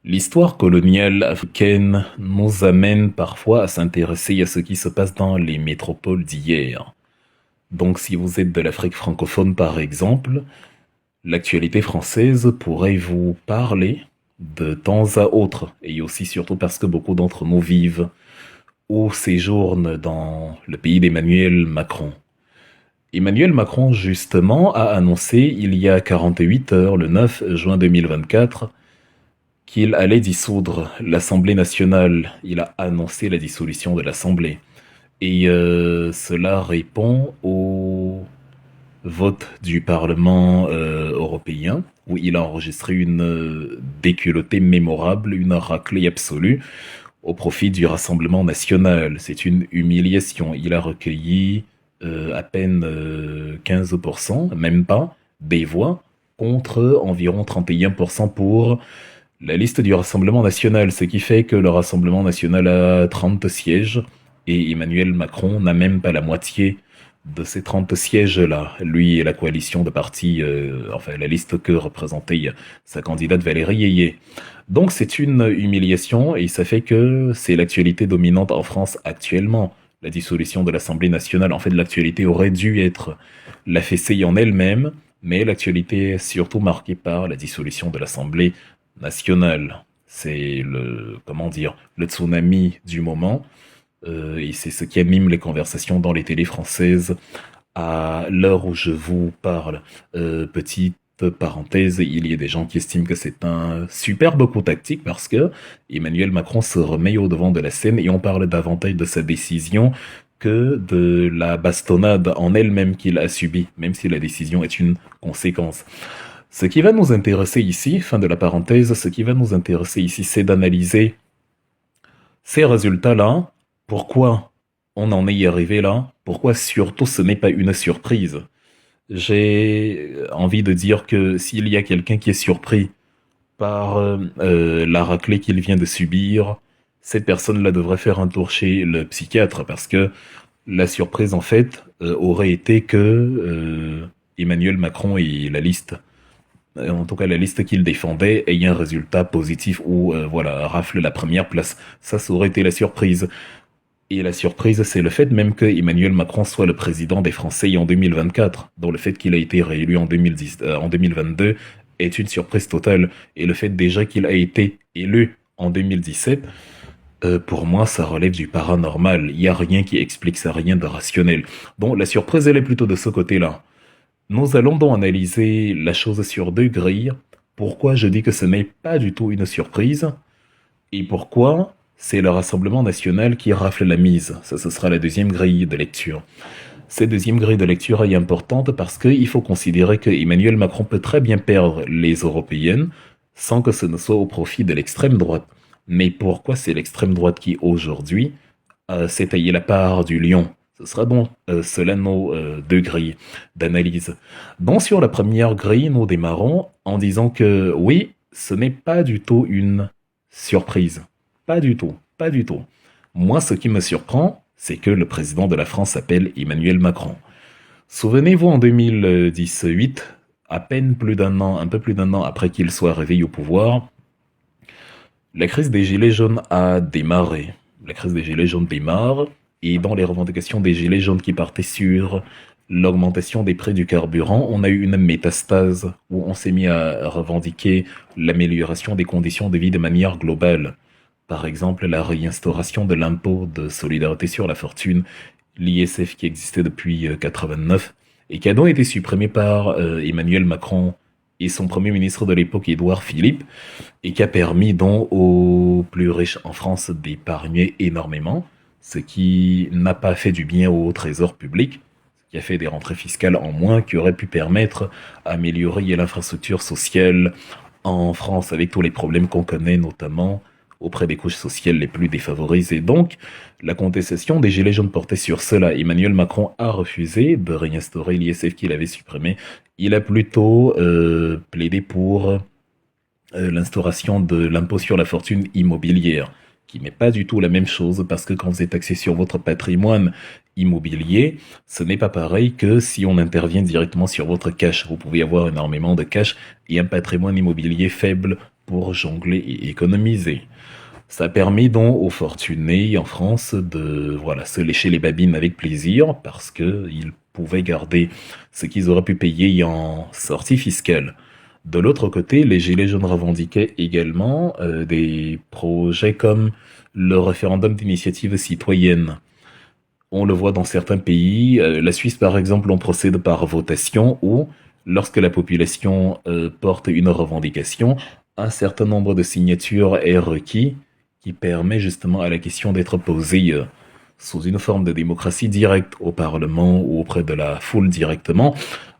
L'histoire coloniale africaine nous amène parfois à s'intéresser à ce qui se passe dans les métropoles d'hier. Donc si vous êtes de l'Afrique francophone par exemple, l'actualité française pourrait vous parler de temps à autre, et aussi surtout parce que beaucoup d'entre nous vivent ou séjournent dans le pays d'Emmanuel Macron. Emmanuel Macron, justement, a annoncé il y a 48 heures, le 9 juin 2024, qu'il allait dissoudre l'Assemblée nationale. Il a annoncé la dissolution de l'Assemblée. Et cela répond au vote du Parlement européen, où il a enregistré une déculottée mémorable, une raclée absolue, au profit du Rassemblement national. C'est une humiliation. Il a recueilli à peine 15%, même pas, des voix, contre environ 31% pour la liste du Rassemblement national, ce qui fait que le Rassemblement national a 30 sièges et Emmanuel Macron n'a même pas la moitié de ces 30 sièges-là. Lui et la coalition de partis, enfin la liste que représentait sa candidate Valérie Yeye. Donc c'est une humiliation et ça fait que c'est l'actualité dominante en France actuellement. La dissolution de l'Assemblée nationale, en fait l'actualité aurait dû être la fessée en elle-même, mais l'actualité est surtout marquée par la dissolution de l'Assemblée nationale. C'est le, comment dire, le tsunami du moment. Et c'est ce qui anime les conversations dans les télés françaises à l'heure où je vous parle. Petite parenthèse, il y a des gens qui estiment que c'est un superbe coup tactique parce que Emmanuel Macron se remet au devant de la scène et on parle davantage de sa décision que de la bastonnade en elle-même qu'il a subie, même si la décision est une conséquence. Ce qui va nous intéresser ici, fin de la parenthèse, ce qui va nous intéresser ici, c'est d'analyser ces résultats-là, pourquoi on en est arrivé là, pourquoi surtout ce n'est pas une surprise. J'ai envie de dire que s'il y a quelqu'un qui est surpris par la raclée qu'il vient de subir, cette personne-là devrait faire un tour chez le psychiatre parce que la surprise en fait aurait été que Emmanuel Macron et la liste en tout cas la liste qu'il défendait, ait un résultat positif ou voilà, rafle la première place. Ça aurait été la surprise. Et la surprise, c'est le fait même que Emmanuel Macron soit le président des Français en 2024, dont le fait qu'il a été réélu en 2010, en 2022 est une surprise totale. Et le fait déjà qu'il a été élu en 2017, pour moi, ça relève du paranormal. Il n'y a rien qui explique ça, rien de rationnel. Bon, la surprise, elle est plutôt de ce côté-là. Nous allons donc analyser la chose sur deux grilles. Pourquoi je dis que ce n'est pas du tout une surprise et pourquoi c'est le Rassemblement national qui rafle la mise. Ça, ce sera la deuxième grille de lecture. Cette deuxième grille de lecture est importante parce qu'il faut considérer que Emmanuel Macron peut très bien perdre les européennes sans que ce ne soit au profit de l'extrême droite. Mais pourquoi c'est l'extrême droite qui aujourd'hui s'est taillé la part du lion? Ce sera donc cela nos deux grilles d'analyse. Donc sur la première grille, nous démarrons en disant que oui, ce n'est pas du tout une surprise. Pas du tout, pas du tout. Moi, ce qui me surprend, c'est que le président de la France s'appelle Emmanuel Macron. Souvenez-vous, en 2018, à peine plus d'un an, un peu plus d'un an après qu'il soit réveillé au pouvoir, la crise des Gilets jaunes a démarré. La crise des Gilets jaunes démarre, et dans les revendications des Gilets jaunes qui partaient sur l'augmentation des prix du carburant, on a eu une métastase où on s'est mis à revendiquer l'amélioration des conditions de vie de manière globale. Par exemple, la réinstauration de l'impôt de solidarité sur la fortune, l'ISF qui existait depuis 89 et qui a donc été supprimé par Emmanuel Macron et son premier ministre de l'époque, Édouard Philippe, et qui a permis donc aux plus riches en France d'épargner énormément, ce qui n'a pas fait du bien au trésor public, ce qui a fait des rentrées fiscales en moins qui auraient pu permettre d'améliorer l'infrastructure sociale en France avec tous les problèmes qu'on connaît, notamment auprès des couches sociales les plus défavorisées. Donc, la contestation des Gilets jaunes portait sur cela. Emmanuel Macron a refusé de réinstaurer l'ISF qu'il avait supprimé. Il a plutôt plaidé pour l'instauration de l'impôt sur la fortune immobilière, qui n'est pas du tout la même chose parce que quand vous êtes taxé sur votre patrimoine immobilier, ce n'est pas pareil que si on intervient directement sur votre cash. Vous pouvez avoir énormément de cash et un patrimoine immobilier faible pour jongler et économiser. Ça a permis donc aux fortunés en France de voilà, se lécher les babines avec plaisir parce qu'ils pouvaient garder ce qu'ils auraient pu payer en sortie fiscale. De l'autre côté, les Gilets jaunes revendiquaient également des projets comme le référendum d'initiative citoyenne. On le voit dans certains pays. La Suisse, par exemple, on procède par votation où, lorsque la population porte une revendication, un certain nombre de signatures est requis qui permet justement à la question d'être posée sous une forme de démocratie directe au Parlement ou auprès de la foule directement.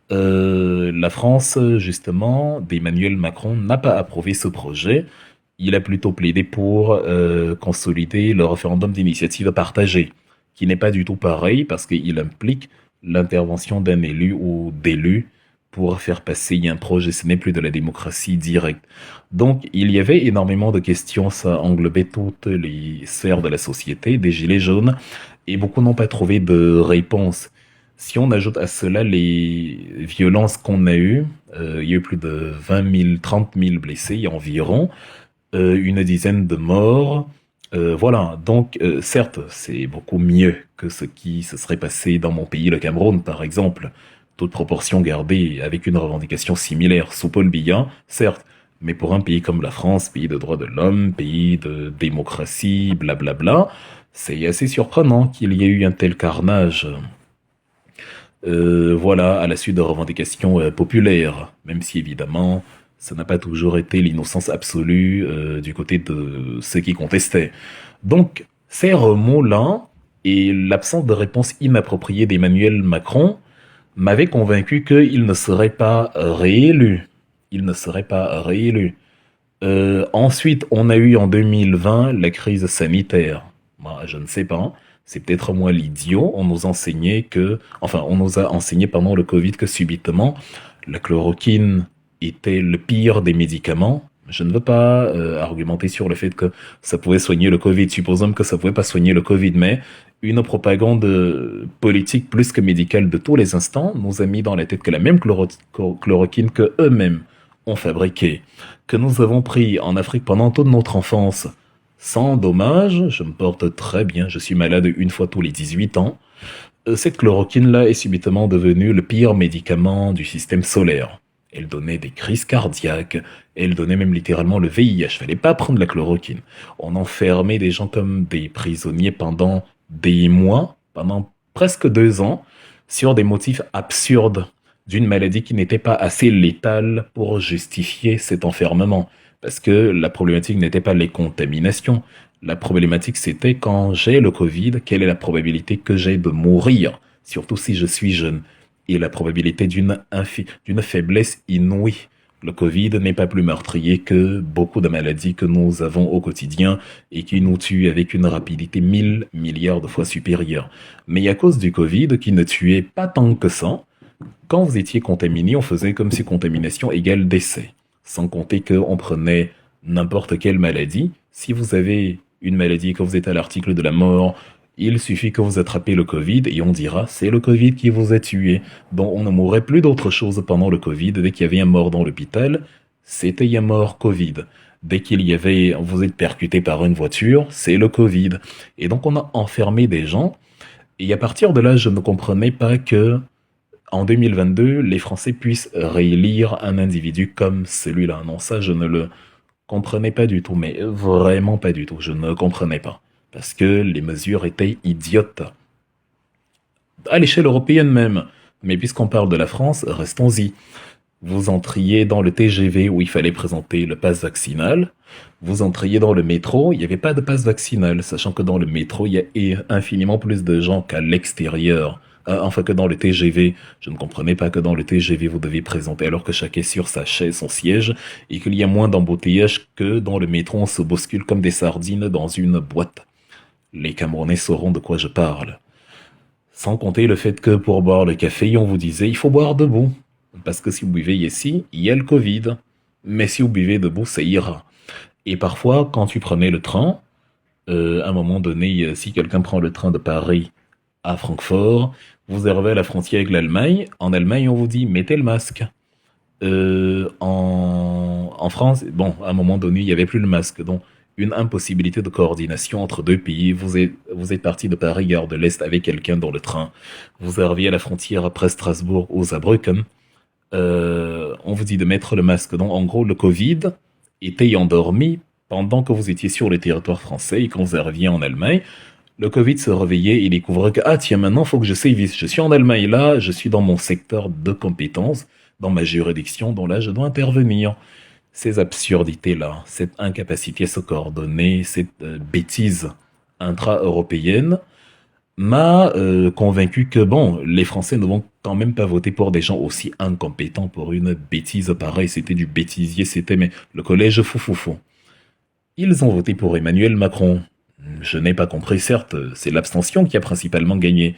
La France, justement, d'Emmanuel Macron n'a pas approuvé ce projet. Il a plutôt plaidé pour consolider le référendum d'initiative partagée, qui n'est pas du tout pareil parce qu'il implique l'intervention d'un élu ou d'élus pour faire passer un projet. Ce n'est plus de la démocratie directe. Donc, il y avait énormément de questions, ça englobait toutes les sphères de la société, des gilets jaunes, et beaucoup n'ont pas trouvé de réponse. Si on ajoute à cela les violences qu'on a eues, il y a eu plus de 20 000, 30 000 blessés environ, une dizaine de morts. Voilà, donc certes, c'est beaucoup mieux que ce qui se serait passé dans mon pays, le Cameroun, par exemple. Toute proportion gardée avec une revendication similaire sous Paul Biya, certes, mais pour un pays comme la France, pays de droits de l'homme, pays de démocratie, blablabla, c'est assez surprenant qu'il y ait eu un tel carnage. Voilà, à la suite de revendications populaires, même si évidemment, ça n'a pas toujours été l'innocence absolue du côté de ceux qui contestaient. Donc, ces remous-là et l'absence de réponse inappropriée d'Emmanuel Macron m'avaient convaincu qu'il ne serait pas réélu. Il ne serait pas réélu. Ensuite, on a eu en 2020 la crise sanitaire. Moi, je ne sais pas. C'est peut-être moi l'idiot. On nous enseignait que, enfin, on nous a enseigné pendant le Covid que subitement, la chloroquine était le pire des médicaments. Je ne veux pas argumenter sur le fait que ça pouvait soigner le Covid. Supposons que ça pouvait pas soigner le Covid, mais une propagande politique plus que médicale de tous les instants nous a mis dans la tête que la même chloroquine que eux-mêmes ont fabriquée, que nous avons pris en Afrique pendant toute notre enfance, sans dommage, je me porte très bien, je suis malade une fois tous les 18 ans, cette chloroquine-là est subitement devenue le pire médicament du système solaire. Elle donnait des crises cardiaques, elle donnait même littéralement le VIH. Fallait pas prendre la chloroquine. On enfermait des gens comme des prisonniers pendant des mois, pendant presque 2 ans, sur des motifs absurdes d'une maladie qui n'était pas assez létale pour justifier cet enfermement. Parce que la problématique n'était pas les contaminations. La problématique, c'était quand j'ai le Covid, quelle est la probabilité que j'ai de mourir, surtout si je suis jeune, et la probabilité d'une faiblesse inouïe. Le Covid n'est pas plus meurtrier que beaucoup de maladies que nous avons au quotidien et qui nous tuent avec une rapidité 1 000 milliards de fois supérieure. Mais à cause du Covid, qui ne tuait pas tant que ça, quand vous étiez contaminé, on faisait comme si contamination égale décès. Sans compter qu'on prenait n'importe quelle maladie. Si vous avez une maladie et que vous êtes à l'article de la mort, il suffit que vous attrapez le Covid et on dira c'est le Covid qui vous a tué. Bon, on ne mourrait plus d'autre chose pendant le Covid. Dès qu'il y avait un mort dans l'hôpital, c'était un mort Covid. Dès qu'il y avait, vous êtes percuté par une voiture, c'est le Covid. Et donc on a enfermé des gens. Et à partir de là, je ne comprenais pas que en 2022, les Français puissent réélire un individu comme celui-là. Non, ça, je ne le comprenais pas du tout, mais vraiment pas du tout. Je ne comprenais pas. Parce que les mesures étaient idiotes. À l'échelle européenne même. Mais puisqu'on parle de la France, restons-y. Vous entriez dans le TGV où il fallait présenter le pass vaccinal. Vous entriez dans le métro, il n'y avait pas de pass vaccinal, sachant que dans le métro, il y a infiniment plus de gens qu'à l'extérieur. Enfin que dans le TGV, je ne comprenais pas que dans le TGV vous deviez présenter alors que chacun est sur sa chaise, son siège, et qu'il y a moins d'embouteillages que dans le métro, on se bouscule comme des sardines dans une boîte. Les Camerounais sauront de quoi je parle. Sans compter le fait que pour boire le café, on vous disait il faut boire debout. Parce que si vous buvez ici, il y a le Covid. Mais si vous buvez debout, ça ira. Et parfois, quand tu prenais le train, à un moment donné, si quelqu'un prend le train de Paris à Francfort, vous arrivez à la frontière avec l'Allemagne. En Allemagne, on vous dit mettez le masque. En France, bon, à un moment donné, il n'y avait plus le masque, donc une impossibilité de coordination entre deux pays. Vous êtes parti de Paris, gare de l'Est, avec quelqu'un dans le train. Vous arriviez à la frontière après Strasbourg ou Saarbrücken. On vous dit de mettre le masque. Donc, en gros, le Covid était endormi pendant que vous étiez sur le territoire français et quand vous arriviez en Allemagne. Le Covid se réveillait et découvrait que, ah tiens, maintenant, il faut que je sévisse. Je suis en Allemagne là, je suis dans mon secteur de compétences, dans ma juridiction, dont là, je dois intervenir. Ces absurdités-là, cette incapacité à se coordonner, cette bêtise intra-européenne, m'a convaincu que, bon, les Français ne vont quand même pas voter pour des gens aussi incompétents pour une bêtise pareille. C'était du bêtisier, c'était mais le collège fou. Ils ont voté pour Emmanuel Macron. Je n'ai pas compris, certes, c'est l'abstention qui a principalement gagné,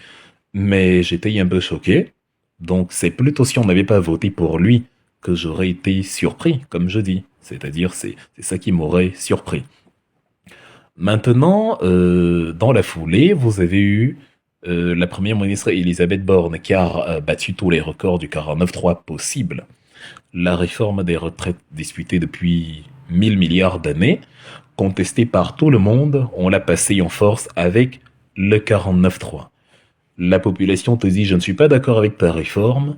mais j'étais un peu choqué. Donc c'est plutôt si on n'avait pas voté pour lui que j'aurais été surpris, comme je dis. C'est-à-dire, c'est ça qui m'aurait surpris. Maintenant, dans la foulée, vous avez eu la première ministre Elisabeth Borne qui a battu tous les records du 49.3 possible. La réforme des retraites disputée depuis 1000 milliards d'années, contestée par tout le monde, on l'a passée en force avec le 49.3. La population te dit je ne suis pas d'accord avec ta réforme,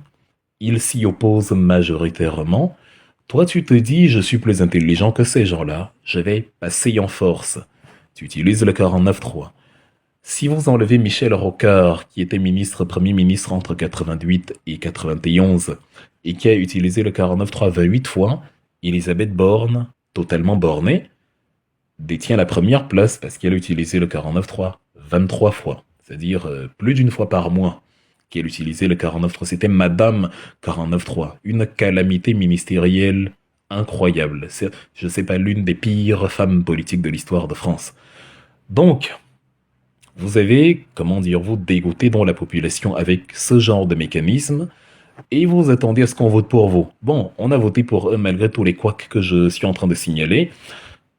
il s'y oppose majoritairement. Toi tu te dis je suis plus intelligent que ces gens-là, je vais passer en force. Tu utilises le 49.3. Si vous enlevez Michel Rocard, qui était Premier ministre entre 88 et 91, et qui a utilisé le 49.3 28 fois, Elisabeth Borne, totalement bornée, détient la première place parce qu'elle a utilisé le 49.3 23 fois. C'est-à-dire plus d'une fois par mois qu'elle utilisait le 49.3. C'était Madame 49.3. Une calamité ministérielle incroyable. C'est, je ne sais pas, l'une des pires femmes politiques de l'histoire de France. Donc, vous avez, comment dire, vous dégoûté dans la population avec ce genre de mécanisme et vous attendez à ce qu'on vote pour vous. Bon, on a voté pour eux malgré tous les couacs que je suis en train de signaler.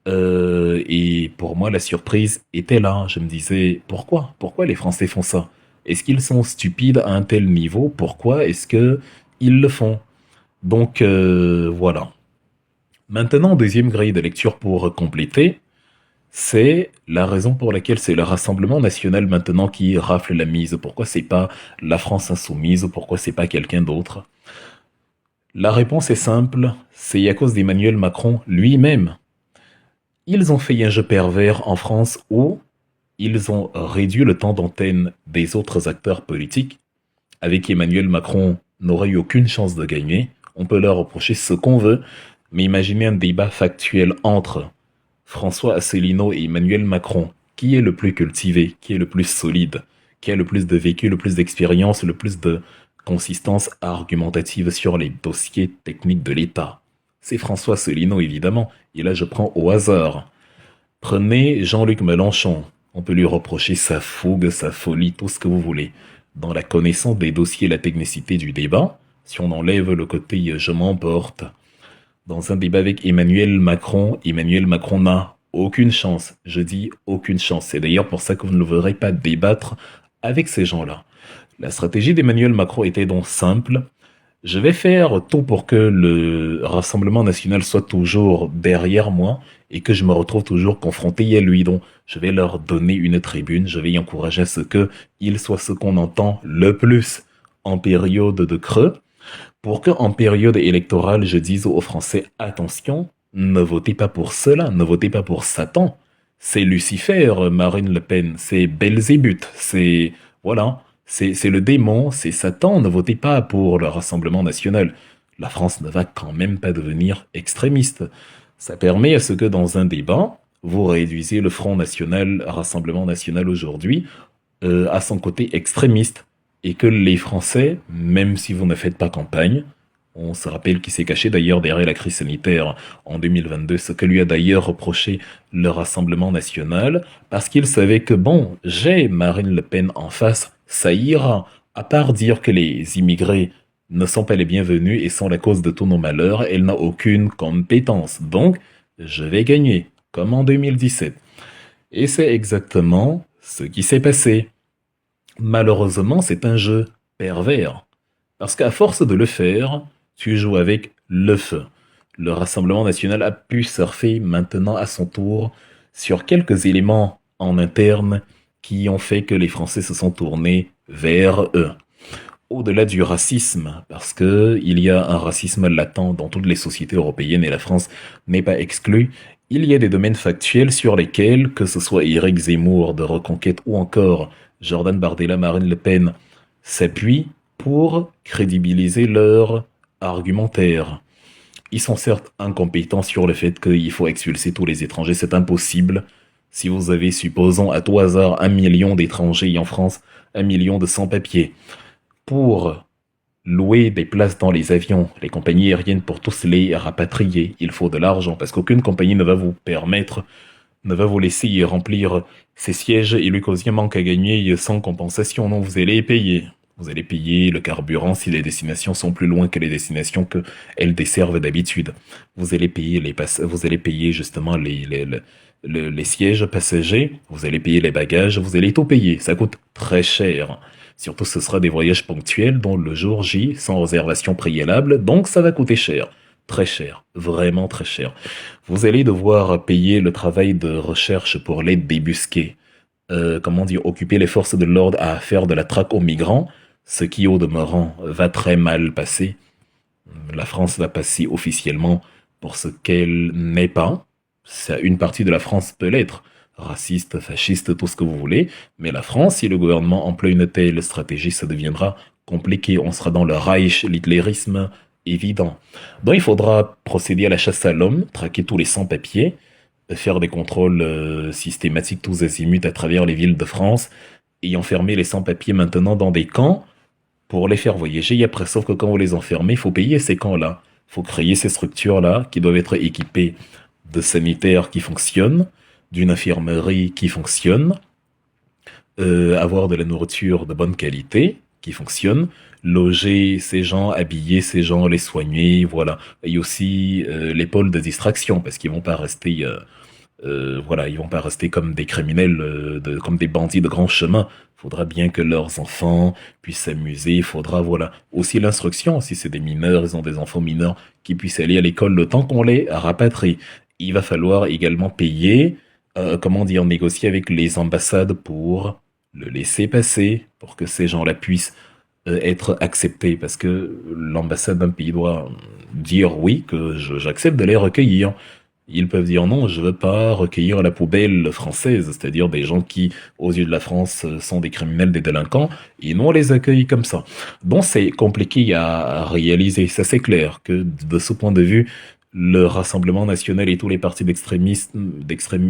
Et pour moi, la surprise était là. Je me disais, pourquoi? Pourquoi les Français font ça? Est-ce qu'ils sont stupides à un tel niveau? Pourquoi est-ce que ils le font? Donc, voilà. Maintenant, deuxième grille de lecture pour compléter. C'est la raison pour laquelle c'est le Rassemblement national maintenant qui rafle la mise. Pourquoi c'est pas la France insoumise? Pourquoi c'est pas quelqu'un d'autre? La réponse est simple, c'est à cause d'Emmanuel Macron lui-même. Ils ont fait un jeu pervers en France où ils ont réduit le temps d'antenne des autres acteurs politiques. Avec Emmanuel Macron, n'aurait eu aucune chance de gagner. On peut leur reprocher ce qu'on veut, mais imaginez un débat factuel entre François Asselineau et Emmanuel Macron. Qui est le plus cultivé? Qui est le plus solide? Qui a le plus de vécu, le plus d'expérience, le plus de consistance argumentative sur les dossiers techniques de l'État? C'est François Asselineau, évidemment. Et là, je prends au hasard. Prenez Jean-Luc Mélenchon. On peut lui reprocher sa fougue, sa folie, tout ce que vous voulez. Dans la connaissance des dossiers et la technicité du débat, si on enlève le côté je m'emporte, dans un débat avec Emmanuel Macron n'a aucune chance. Je dis aucune chance. C'est d'ailleurs pour ça que vous ne le verrez pas débattre avec ces gens-là. La stratégie d'Emmanuel Macron était donc simple. Je vais faire tout pour que le Rassemblement national soit toujours derrière moi et que je me retrouve toujours confronté à lui. Donc, je vais leur donner une tribune. Je vais y encourager à ce qu'il soit ce qu'on entend le plus en période de creux. Pour qu'en période électorale, je dise aux Français, attention, ne votez pas pour cela, ne votez pas pour Satan. C'est Lucifer, Marine Le Pen, c'est Belzébuth, c'est... Voilà, c'est le démon, c'est Satan, ne votez pas pour le Rassemblement national. La France ne va quand même pas devenir extrémiste. Ça permet à ce que dans un débat, vous réduisez le Front National, Rassemblement National aujourd'hui, à son côté extrémiste et que les Français, même si vous ne faites pas campagne, on se rappelle qu'il s'est caché d'ailleurs derrière la crise sanitaire en 2022, ce que lui a d'ailleurs reproché le Rassemblement national, parce qu'il savait que bon, j'ai Marine Le Pen en face, ça ira, à part dire que les immigrés ne sont pas les bienvenus et sont la cause de tous nos malheurs, elle n'a aucune compétence, donc je vais gagner, comme en 2017. Et c'est exactement ce qui s'est passé. Malheureusement, c'est un jeu pervers. Parce qu'à force de le faire, tu joues avec le feu. Le Rassemblement national a pu surfer maintenant à son tour sur quelques éléments en interne qui ont fait que les Français se sont tournés vers eux. Au-delà du racisme, parce que il y a un racisme latent dans toutes les sociétés européennes et la France n'est pas exclue, il y a des domaines factuels sur lesquels, que ce soit Éric Zemmour de Reconquête ou encore Jordan Bardella, Marine Le Pen, s'appuient pour crédibiliser leur argumentaire. Ils sont certes incompétents sur le fait qu'il faut expulser tous les étrangers, c'est impossible. Si vous avez, supposons à tout hasard, 1 million d'étrangers en France, 1 million de sans-papiers, pour louer des places dans les avions, les compagnies aériennes pour tous les rapatrier, il faut de l'argent, parce qu'aucune compagnie ne va vous permettre, ne va vous laisser y remplir ces sièges et lui causer un manque à gagner sans compensation. Non, vous allez payer. Vous allez payer le carburant si les destinations sont plus loin que les destinations que elles desservent d'habitude. Vous allez payer vous allez payer justement les sièges passagers, vous allez payer les bagages, vous allez tout payer. Ça coûte très cher. Surtout, ce sera des voyages ponctuels dont le jour J, sans réservation préalable, donc ça va coûter cher. Très cher, vraiment très cher. Vous allez devoir payer le travail de recherche pour les débusquer. Comment dire, occuper les forces de l'ordre à faire de la traque aux migrants, ce qui, au demeurant, va très mal passer. La France va passer officiellement pour ce qu'elle n'est pas. Une partie de la France peut l'être, raciste, fasciste, tout ce que vous voulez, mais la France, si le gouvernement emploie une telle stratégie, ça deviendra compliqué. On sera dans le Reich, l'hitlérisme évident. Donc il faudra procéder à la chasse à l'homme, traquer tous les sans-papiers, faire des contrôles systématiques tous azimuts à travers les villes de France, et enfermer les sans-papiers maintenant dans des camps pour les faire voyager. Et après, sauf que quand vous les enfermez, il faut payer ces camps-là. Il faut créer ces structures-là qui doivent être équipées de sanitaires qui fonctionnent, d'une infirmerie qui fonctionne, avoir de la nourriture de bonne qualité qui fonctionne, loger ces gens, habiller ces gens, les soigner, voilà. Et aussi les pôles de distraction, parce qu'ils vont pas rester, voilà, ils vont pas rester comme des criminels, comme des bandits de grand chemin. Il faudra bien que leurs enfants puissent s'amuser. Il faudra, voilà, aussi l'instruction. Si c'est des mineurs, ils ont des enfants mineurs qui puissent aller à l'école le temps qu'on les rapatrie. Il va falloir également payer, comment dire, négocier avec les ambassades pour le laisser passer, pour que ces gens-là puissent être acceptés, parce que l'ambassade d'un pays doit dire oui, que j'accepte de les recueillir. Ils peuvent dire non, je veux pas recueillir la poubelle française, c'est-à-dire des gens qui, aux yeux de la France, sont des criminels, des délinquants, et nous on les accueille comme ça. Donc c'est compliqué à réaliser, ça c'est clair, que de ce point de vue, le Rassemblement national et tous les partis d'extrémistes,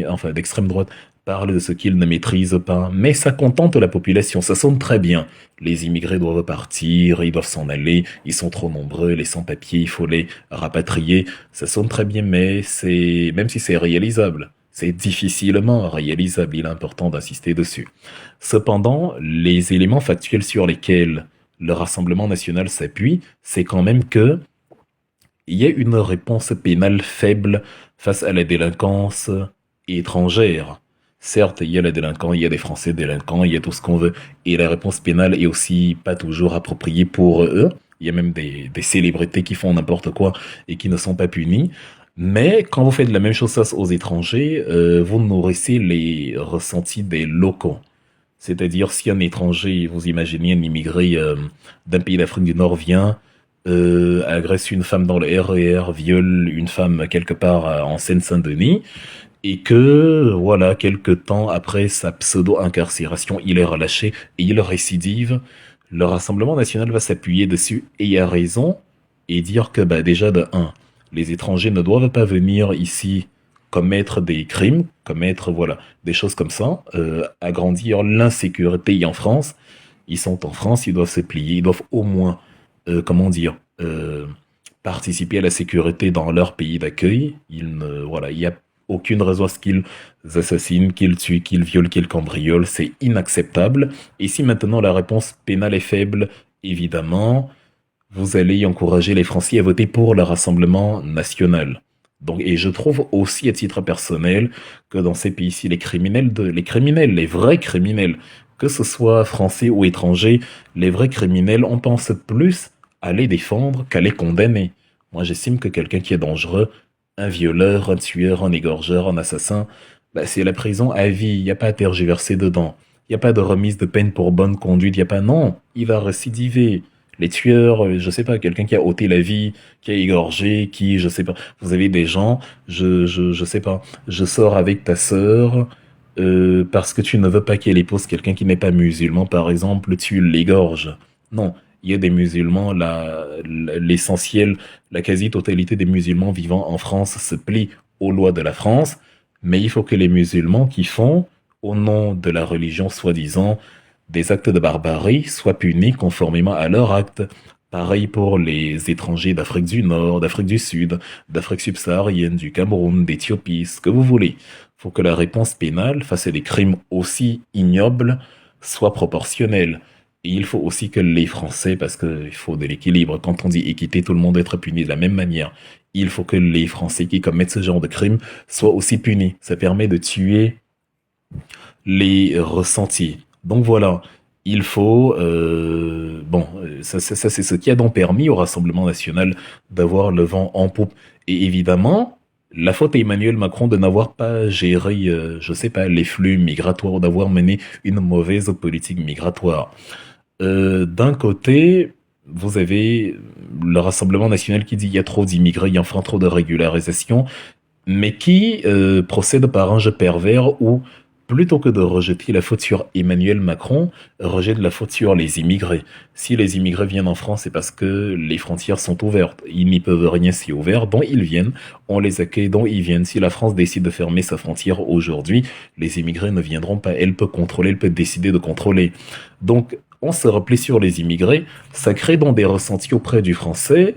enfin d'extrême droite, parlent de ce qu'ils ne maîtrisent pas, mais ça contente la population, ça sonne très bien. Les immigrés doivent partir, ils doivent s'en aller, ils sont trop nombreux, les sans-papiers, il faut les rapatrier. Ça sonne très bien, mais c'est, même si c'est réalisable, c'est difficilement réalisable, il est important d'insister dessus. Cependant, les éléments factuels sur lesquels le Rassemblement national s'appuie, c'est quand même que il y a une réponse pénale faible face à la délinquance étrangère. Certes, il y a les délinquants, il y a des Français délinquants, il y a tout ce qu'on veut, et la réponse pénale est aussi pas toujours appropriée pour eux. Il y a même des célébrités qui font n'importe quoi et qui ne sont pas punies. Mais quand vous faites la même chose face aux étrangers, vous nourrissez les ressentis des locaux. C'est-à-dire, si un étranger, vous imaginez un immigré d'un pays d'Afrique du Nord vient, agresse une femme dans le RER, viole une femme quelque part en Seine-Saint-Denis, et que, voilà, quelque temps après sa pseudo-incarcération, il est relâché et il récidive, le Rassemblement national va s'appuyer dessus, et il a raison, et dire que, bah, déjà, de un, les étrangers ne doivent pas venir ici commettre des crimes, commettre, voilà, des choses comme ça, agrandir l'insécurité en France. Ils sont en France, ils doivent se plier, ils doivent au moins comment dire, participer à la sécurité dans leur pays d'accueil. Voilà, il n'y a aucune raison à ce qu'ils assassinent, qu'ils tuent, qu'ils violent, qu'ils cambriolent. C'est inacceptable. Et si maintenant la réponse pénale est faible, évidemment, vous allez encourager les Français à voter pour le Rassemblement national. Donc, et je trouve aussi à titre personnel que dans ces pays-ci, les vrais criminels, que ce soit français ou étrangers, les vrais criminels, on pense plus à les défendre qu'à les condamner. Moi, j'estime que quelqu'un qui est dangereux, un violeur, un tueur, un égorgeur, un assassin, bah, c'est la prison à vie. Il n'y a pas à tergiverser dedans. Il n'y a pas de remise de peine pour bonne conduite. Il n'y a pas, non, il va récidiver. Les tueurs, je sais pas, quelqu'un qui a ôté la vie, qui a égorgé, qui, je sais pas. Vous avez des gens, je sais pas, je sors avec ta sœur, parce que tu ne veux pas qu'elle épouse quelqu'un qui n'est pas musulman, par exemple, tu l'égorges. Non, il y a des musulmans, l'essentiel, la quasi-totalité des musulmans vivant en France se plient aux lois de la France, mais il faut que les musulmans qui font, au nom de la religion soi-disant, des actes de barbarie soient punis conformément à leurs actes. Pareil pour les étrangers d'Afrique du Nord, d'Afrique du Sud, d'Afrique subsaharienne, du Cameroun, d'Éthiopie, ce que vous voulez. Faut que la réponse pénale face à des crimes aussi ignobles soit proportionnelle. Et il faut aussi que les Français, parce qu'il faut de l'équilibre, quand on dit équité, tout le monde doit être puni de la même manière. Il faut que les Français qui commettent ce genre de crimes soient aussi punis. Ça permet de tuer les ressentis. Donc voilà, il faut... ça c'est ce qui a donc permis au Rassemblement national d'avoir le vent en poupe. Et évidemment, la faute à Emmanuel Macron de n'avoir pas géré, je sais pas, les flux migratoires, ou d'avoir mené une mauvaise politique migratoire. D'un côté, vous avez le Rassemblement national qui dit il y a trop d'immigrés, il y a enfin trop de régularisation, mais qui procède par un jeu pervers où, plutôt que de rejeter la faute sur Emmanuel Macron, rejette la faute sur les immigrés. Si les immigrés viennent en France, c'est parce que les frontières sont ouvertes. Ils n'y peuvent rien s'y ouvert, donc ils viennent, on les accueille, donc ils viennent. Si la France décide de fermer sa frontière aujourd'hui, les immigrés ne viendront pas. Elle peut contrôler, elle peut décider de contrôler. Donc, on se replie sur les immigrés, ça crée donc des ressentis auprès du français,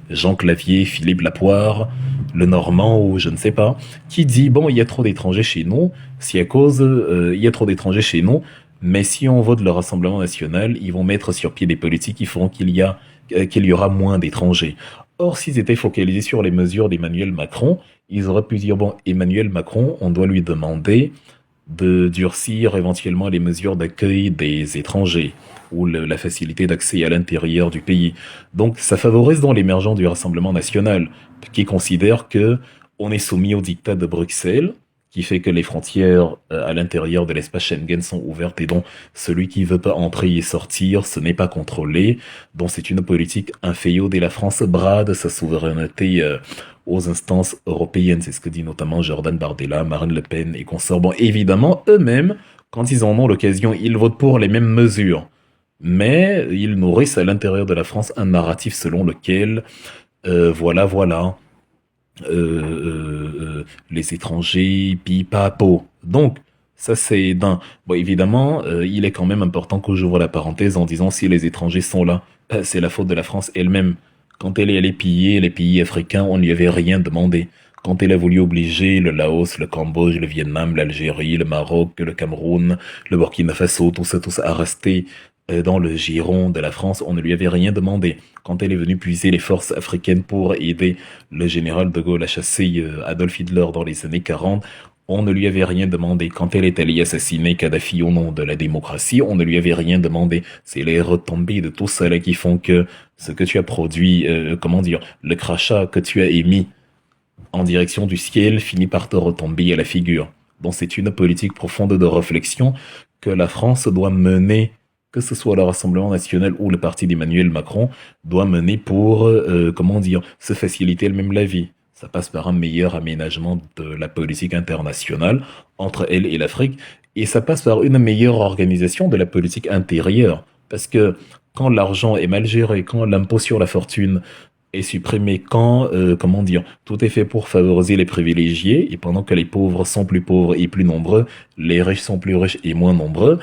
Jean Clavier, Philippe Lapoire, le Normand ou je ne sais pas, qui dit, bon, il y a trop d'étrangers chez nous, si à cause, il y a trop d'étrangers chez nous, mais si on vote le Rassemblement national, ils vont mettre sur pied des politiques qui feront qu'il y aura moins d'étrangers. Or, s'ils étaient focalisés sur les mesures d'Emmanuel Macron, ils auraient pu dire, bon, Emmanuel Macron, on doit lui demander de durcir éventuellement les mesures d'accueil des étrangers ou la facilité d'accès à l'intérieur du pays. Donc ça favorise dans l'émergence du Rassemblement national, qui considère que on est soumis au diktat de Bruxelles, qui fait que les frontières à l'intérieur de l'espace Schengen sont ouvertes et dont celui qui veut pas entrer et sortir, ce n'est pas contrôlé. Donc c'est une politique inféodée. La France brade sa souveraineté aux instances européennes. C'est ce que dit notamment Jordan Bardella, Marine Le Pen et consorts. Bon, évidemment, eux-mêmes, quand ils en ont l'occasion, ils votent pour les mêmes mesures. Mais ils nourrissent à l'intérieur de la France un narratif selon lequel, voilà, les étrangers, pipapo. Donc, ça c'est d'un... Bon, évidemment, il est quand même important que j'ouvre la parenthèse en disant si les étrangers sont là, c'est la faute de la France elle-même. Quand elle est allée piller les pays africains, on ne lui avait rien demandé. Quand elle a voulu obliger le Laos, le Cambodge, le Vietnam, l'Algérie, le Maroc, le Cameroun, le Burkina Faso, tout ça à rester dans le giron de la France, on ne lui avait rien demandé. Quand elle est venue puiser les forces africaines pour aider le général de Gaulle à chasser Adolf Hitler dans les années 40, on ne lui avait rien demandé. Quand elle est allée assassiner Kadhafi au nom de la démocratie, on ne lui avait rien demandé. C'est les retombées de tout cela qui font que ce que tu as produit, le crachat que tu as émis en direction du ciel finit par te retomber à la figure. Donc c'est une politique profonde de réflexion que la France doit mener, que ce soit le Rassemblement national ou le parti d'Emmanuel Macron, doit mener pour, se faciliter elle-même la vie. Ça passe par un meilleur aménagement de la politique internationale entre elle et l'Afrique, et ça passe par une meilleure organisation de la politique intérieure. Parce que quand l'argent est mal géré, quand l'impôt sur la fortune est supprimé, quand, tout est fait pour favoriser les privilégiés, et pendant que les pauvres sont plus pauvres et plus nombreux, les riches sont plus riches et moins nombreux,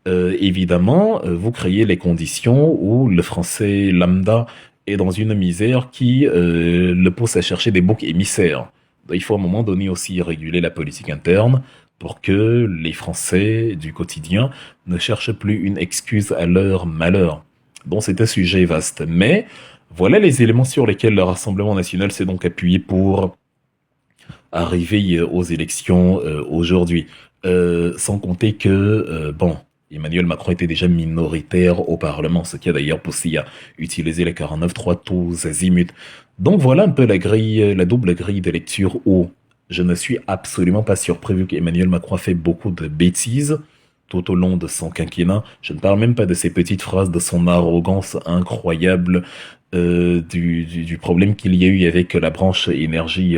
évidemment, vous créez les conditions où le français lambda est dans une misère qui le pousse à chercher des boucs émissaires. Donc, il faut à un moment donné aussi réguler la politique interne pour que les Français du quotidien ne cherchent plus une excuse à leur malheur. Bon, c'est un sujet vaste, mais voilà les éléments sur lesquels le Rassemblement national s'est donc appuyé pour arriver aux élections aujourd'hui. Sans compter que, Emmanuel Macron était déjà minoritaire au Parlement, ce qui a d'ailleurs poussé à utiliser les 49.3 tous azimuts. Donc voilà un peu la grille, la double grille de lecture où je ne suis absolument pas surpris vu qu'Emmanuel Macron a fait beaucoup de bêtises tout au long de son quinquennat. Je ne parle même pas de ses petites phrases, de son arrogance incroyable, du problème qu'il y a eu avec la branche énergie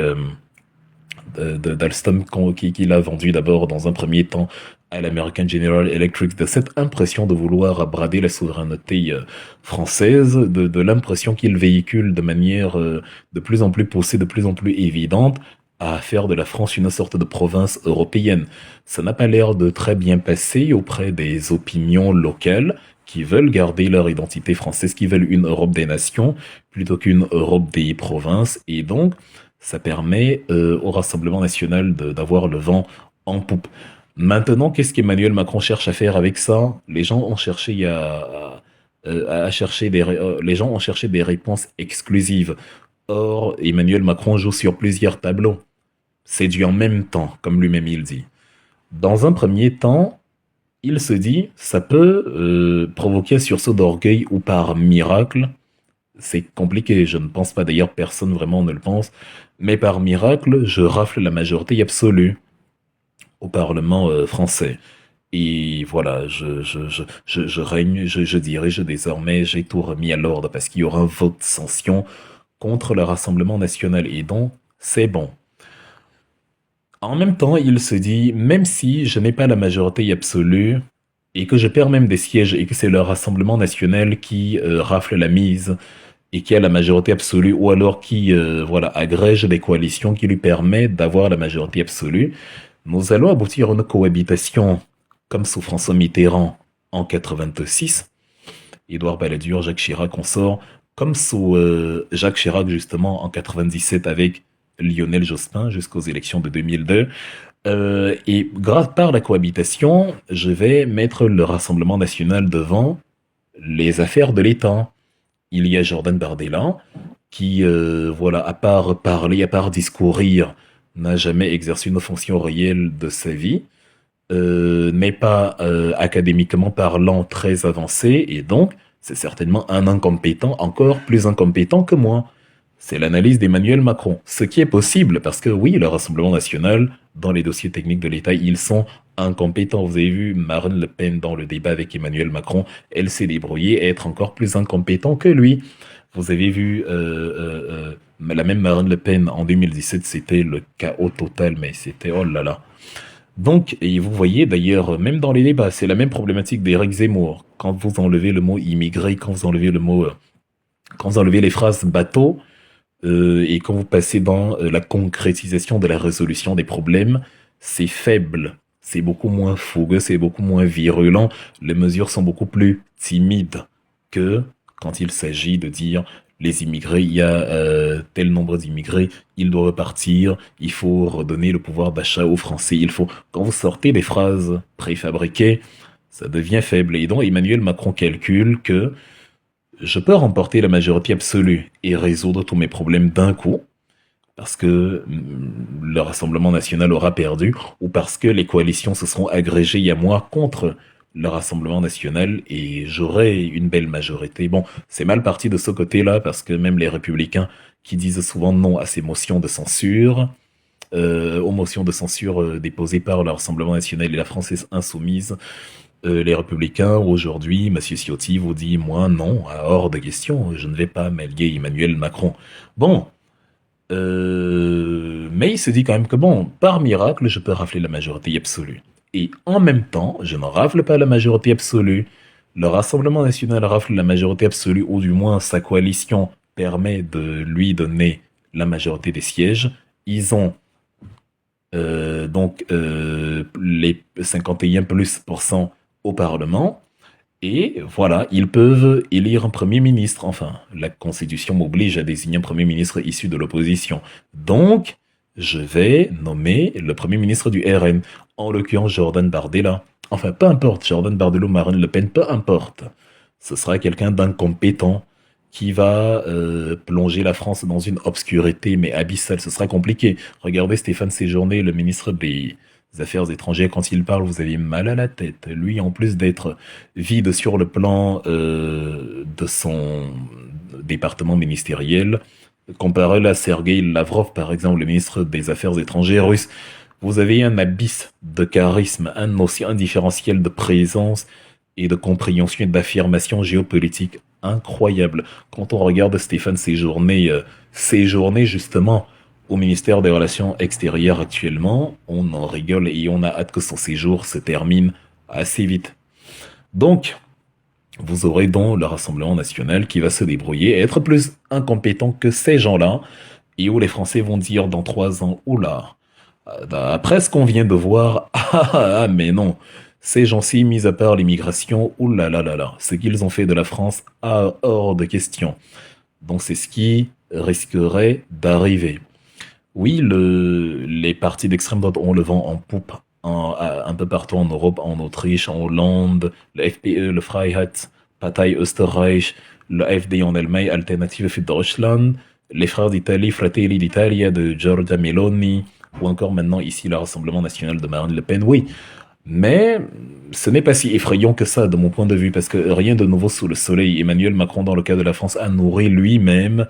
d'Alstom qu'il a vendu d'abord dans un premier temps à l'American General Electric, de cette impression de vouloir brader la souveraineté française, de l'impression qu'il véhicule de manière de plus en plus poussée, de plus en plus évidente, à faire de la France une sorte de province européenne. Ça n'a pas l'air de très bien passer auprès des opinions locales qui veulent garder leur identité française, qui veulent une Europe des nations plutôt qu'une Europe des provinces, et donc ça permet au Rassemblement national d'avoir le vent en poupe. Maintenant, qu'est-ce qu'Emmanuel Macron cherche à faire avec ça? Les gens ont cherché à chercher les gens ont cherché des réponses exclusives. Or, Emmanuel Macron joue sur plusieurs tableaux. C'est du en même temps, comme lui-même il dit. Dans un premier temps, il se dit, ça peut provoquer un sursaut d'orgueil ou par miracle. C'est compliqué, je ne pense pas, d'ailleurs personne vraiment ne le pense, mais par miracle, je rafle la majorité absolue au Parlement français. Et voilà, je règne, je dirige désormais, j'ai tout remis à l'ordre parce qu'il y aura un vote de sanction contre le Rassemblement national. Et donc, c'est bon. En même temps, il se dit, même si je n'ai pas la majorité absolue, et que je perds même des sièges, et que c'est le Rassemblement national qui rafle la mise, et qui a la majorité absolue, ou alors qui voilà, agrège des coalitions qui lui permettent d'avoir la majorité absolue, nous allons aboutir à une cohabitation comme sous François Mitterrand en 86, Édouard Balladur, Jacques Chirac, on sort, comme sous Jacques Chirac justement en 97 avec Lionel Jospin jusqu'aux élections de 2002. Et grâce par la cohabitation, je vais mettre le Rassemblement national devant les affaires de l'État. Il y a Jordan Bardella qui, voilà, à part parler, à part discourir, n'a jamais exercé une fonction réelle de sa vie, n'est pas académiquement parlant très avancé, et donc c'est certainement un incompétent, encore plus incompétent que moi. C'est l'analyse d'Emmanuel Macron. Ce qui est possible, parce que oui, le Rassemblement national, dans les dossiers techniques de l'État, ils sont incompétents. Vous avez vu Marine Le Pen dans le débat avec Emmanuel Macron, elle s'est débrouillée à être encore plus incompétent que lui. Vous avez vu la même Marine Le Pen en 2017, c'était le chaos total, mais c'était oh là là. Donc, et vous voyez d'ailleurs, même dans les débats, c'est la même problématique d'Éric Zemmour. Quand vous enlevez le mot immigré, quand vous enlevez le mot, quand vous enlevez les phrases bateau, et quand vous passez dans la concrétisation de la résolution des problèmes, c'est faible, c'est beaucoup moins fougueux, c'est beaucoup moins virulent, les mesures sont beaucoup plus timides que quand il s'agit de dire les immigrés, il y a tel nombre d'immigrés, ils doivent repartir, il faut redonner le pouvoir d'achat aux Français, il faut... Quand vous sortez des phrases préfabriquées, ça devient faible. Et donc Emmanuel Macron calcule que je peux remporter la majorité absolue et résoudre tous mes problèmes d'un coup, parce que le Rassemblement national aura perdu, ou parce que les coalitions se seront agrégées à moi contre le Rassemblement national, et j'aurai une belle majorité. Bon, c'est mal parti de ce côté-là, parce que même les républicains qui disent souvent non à ces motions de censure, aux motions de censure déposées par le Rassemblement national et la France insoumise, les Républicains, aujourd'hui, Monsieur Ciotti vous dit, moi, non, hors de question, je ne vais pas m'allier Emmanuel Macron. Bon, mais il se dit quand même que, bon, par miracle, je peux rafler la majorité absolue. Et en même temps, je ne rafle pas la majorité absolue. Le Rassemblement national rafle la majorité absolue, ou du moins sa coalition permet de lui donner la majorité des sièges. Ils ont donc les 51 plus % au Parlement. Et voilà, ils peuvent élire un Premier ministre. Enfin, la Constitution m'oblige à désigner un Premier ministre issu de l'opposition. Donc, je vais nommer le Premier ministre du RN, en l'occurrence Jordan Bardella. Enfin, peu importe, Jordan Bardella ou Marine Le Pen, peu importe. Ce sera quelqu'un d'incompétent qui va plonger la France dans une obscurité, mais abyssale. Ce sera compliqué. Regardez Stéphane Séjourné, le ministre des Affaires étrangères, quand il parle, vous avez mal à la tête. Lui, en plus d'être vide sur le plan de son département ministériel, comparé à Sergei Lavrov, par exemple, le ministre des Affaires étrangères russe, vous avez un abysse de charisme, un différentiel de présence et de compréhension et d'affirmation géopolitique incroyable. Quand on regarde Stéphane séjourner justement au ministère des Relations extérieures actuellement, on en rigole et on a hâte que son séjour se termine assez vite. Donc, vous aurez donc le Rassemblement national qui va se débrouiller et être plus incompétent que ces gens-là, et où les Français vont dire dans 3 ans, oula, après ce qu'on vient de voir, mais non, ces gens-ci, mis à part l'immigration, oula là là là, ce qu'ils ont fait de la France, hors de question. Donc c'est ce qui risquerait d'arriver. Oui, les partis d'extrême droite ont le vent en poupe un peu partout en Europe, en Autriche, en Hollande, le FPE, le Freiheit, Partei Österreich, le AfD en Allemagne, Alternative für Deutschland, les frères d'Italie, Fratelli d'Italia de Giorgia Meloni, ou encore maintenant ici le Rassemblement national de Marine Le Pen. Oui, mais ce n'est pas si effrayant que ça de mon point de vue, parce que rien de nouveau sous le soleil. Emmanuel Macron, dans le cas de la France, a nourri lui-même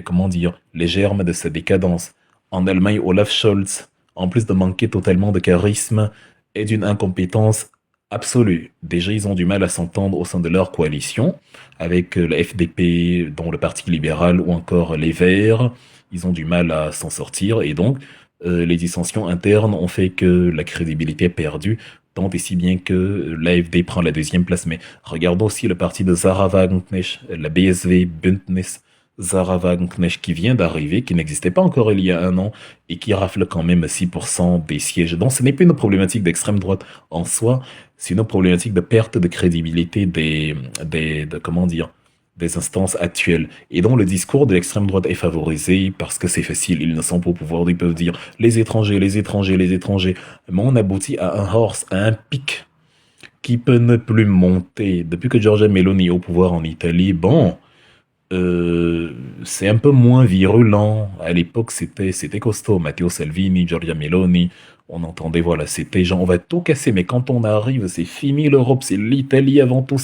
comment dire, les germes de sa décadence. En Allemagne, Olaf Scholz, en plus de manquer totalement de charisme et d'une incompétence absolue. Déjà, ils ont du mal à s'entendre au sein de leur coalition, avec le FDP, dont le Parti libéral, ou encore les Verts. Ils ont du mal à s'en sortir, et donc, les dissensions internes ont fait que la crédibilité est perdue, tant et si bien que l'AfD prend la deuxième place. Mais regardons aussi le parti de Sarah Wagenknecht, la BSW, Bündnis Sarah Wagenknecht, qui vient d'arriver, qui n'existait pas encore il y a un an, et qui rafle quand même 6% des sièges. Donc ce n'est pas une problématique d'extrême droite en soi, c'est une problématique de perte de crédibilité comment dire, des instances actuelles, et dont le discours de l'extrême droite est favorisé parce que c'est facile, ils ne sont pas au pouvoir, ils peuvent dire les étrangers, les étrangers, les étrangers, mais on aboutit à un horse, à un pic qui peut ne plus monter. Depuis que Giorgia Meloni est au pouvoir en Italie, bon, c'est un peu moins virulent. À l'époque, c'était costaud. Matteo Salvini, Giorgia Meloni, on entendait, voilà, c'était genre, on va tout casser, mais quand on arrive, c'est fini l'Europe, c'est l'Italie avant tout.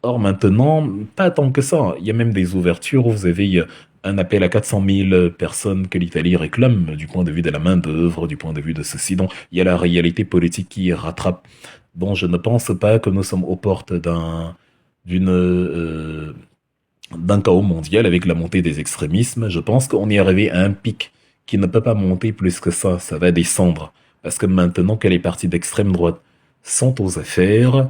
Or, maintenant, pas tant que ça. Il y a même des ouvertures où vous avez un appel à 400 000 personnes que l'Italie réclame du point de vue de la main-d'œuvre, du point de vue de ceci. Donc, il y a la réalité politique qui rattrape. Bon, je ne pense pas que nous sommes aux portes d'une, d'un chaos mondial avec la montée des extrémismes. Je pense qu'on est arrivé à un pic qui ne peut pas monter plus que ça va descendre. Parce que maintenant que les partis d'extrême droite sont aux affaires,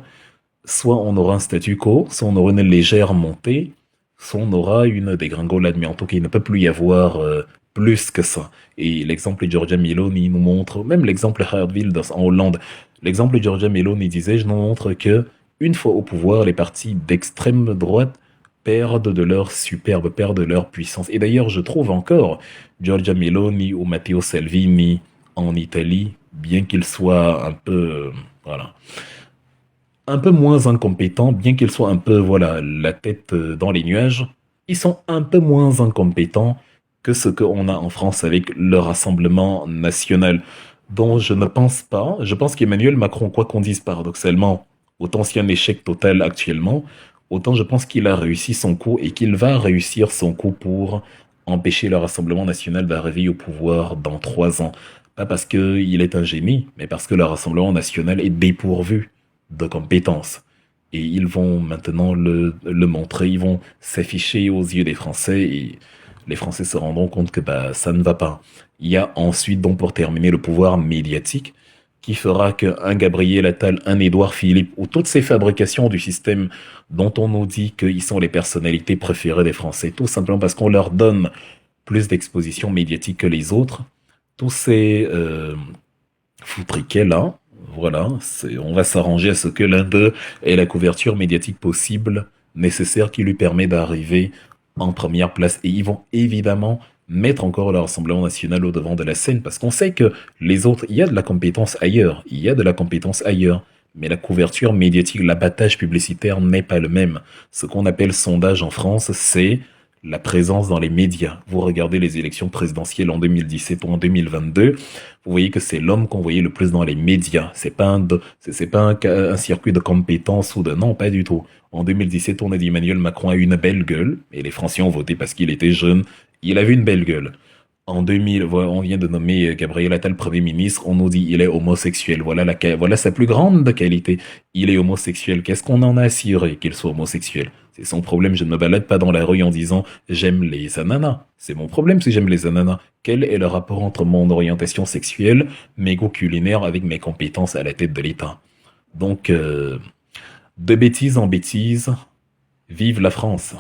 soit on aura un statu quo, soit on aura une légère montée, soit on aura une dégringolade. Mais en tout cas, il ne peut plus y avoir plus que ça. Et l'exemple de Giorgia Meloni nous montre, même l'exemple Geert Wilders en Hollande, l'exemple de Giorgia Meloni, disais-je, nous montre que une fois au pouvoir, les partis d'extrême droite perdent de leur superbe, perdent de leur puissance. Et d'ailleurs, je trouve encore Giorgia Meloni ou Matteo Salvini en Italie, bien qu'ils soient un peu, voilà, un peu moins incompétents, bien qu'ils soient un peu, voilà, la tête dans les nuages, ils sont un peu moins incompétents que ce qu'on a en France avec le Rassemblement national, dont je ne pense pas. Je pense qu'Emmanuel Macron, quoi qu'on dise paradoxalement, autant c'est un échec total actuellement, autant je pense qu'il a réussi son coup et qu'il va réussir son coup pour empêcher le Rassemblement national d'arriver au pouvoir dans 3 ans. Pas parce qu'il est un génie, mais parce que le Rassemblement national est dépourvu de compétences. Et ils vont maintenant le montrer, ils vont s'afficher aux yeux des Français et les Français se rendront compte que bah, ça ne va pas. Il y a ensuite, donc pour terminer, le pouvoir médiatique qui fera qu'un Gabriel Attal, un Édouard Philippe, ou toutes ces fabrications du système dont on nous dit qu'ils sont les personnalités préférées des Français, tout simplement parce qu'on leur donne plus d'exposition médiatique que les autres, tous ces foutriquets-là, voilà, on va s'arranger à ce que l'un d'eux ait la couverture médiatique possible, nécessaire, qui lui permet d'arriver en première place. Et ils vont évidemment mettre encore le Rassemblement national au devant de la scène, parce qu'on sait que les autres, il y a de la compétence ailleurs, il y a de la compétence ailleurs, mais la couverture médiatique, l'abattage publicitaire n'est pas le même. Ce qu'on appelle sondage en France, c'est la présence dans les médias. Vous regardez les élections présidentielles en 2017 ou en 2022, vous voyez que c'est l'homme qu'on voyait le plus dans les médias. C'est pas c'est pas un circuit de compétences ou de... Non, pas du tout. En 2017, on a dit Emmanuel Macron a une belle gueule, et les Français ont voté parce qu'il était jeune. Il avait une belle gueule. En 2000, on vient de nommer Gabriel Attal Premier ministre, on nous dit il est homosexuel. Voilà sa plus grande qualité. Il est homosexuel. Qu'est-ce qu'on en a assuré qu'il soit homosexuel? C'est son problème, je ne me balade pas dans la rue en disant j'aime les ananas. C'est mon problème si j'aime les ananas. Quel est le rapport entre mon orientation sexuelle, mes goûts culinaires avec mes compétences à la tête de l'État? Donc, de bêtises en bêtises, vive la France.